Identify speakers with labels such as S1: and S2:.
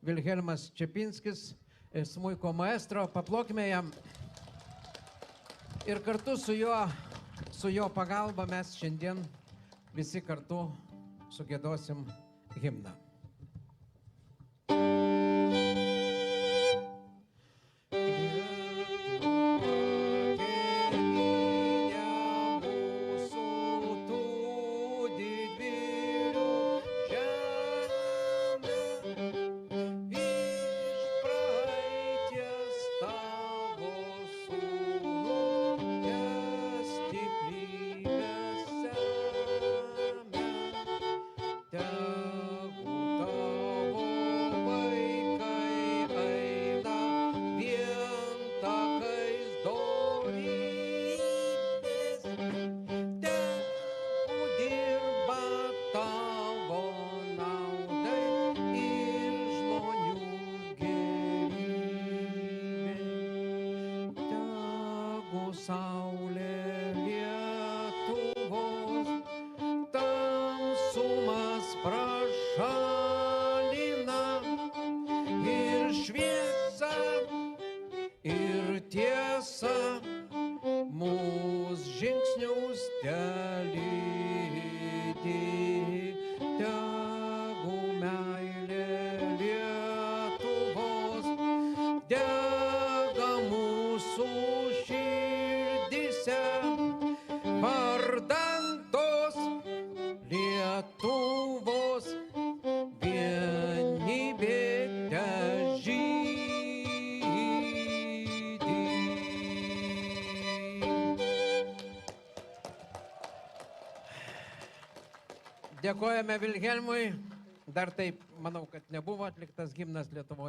S1: Vilhelmas Čepinskis, smuiko maestro. Paplokime jam. Ir kartu su jo pagalba mes šiandien visi kartu sugiedosim himną. Saulė Lietuvos tamsumas prašalina ir šviesa, ir tiesa mūsų žingsnius telydi. Tegu meilė Lietuvos dega mūsų širdyse, vardan tos Lietuvos vienybė težydi. Dėkojame Vilhelmui. Dar taip, manau, kad nebuvo atliktas himnas Lietuvoje.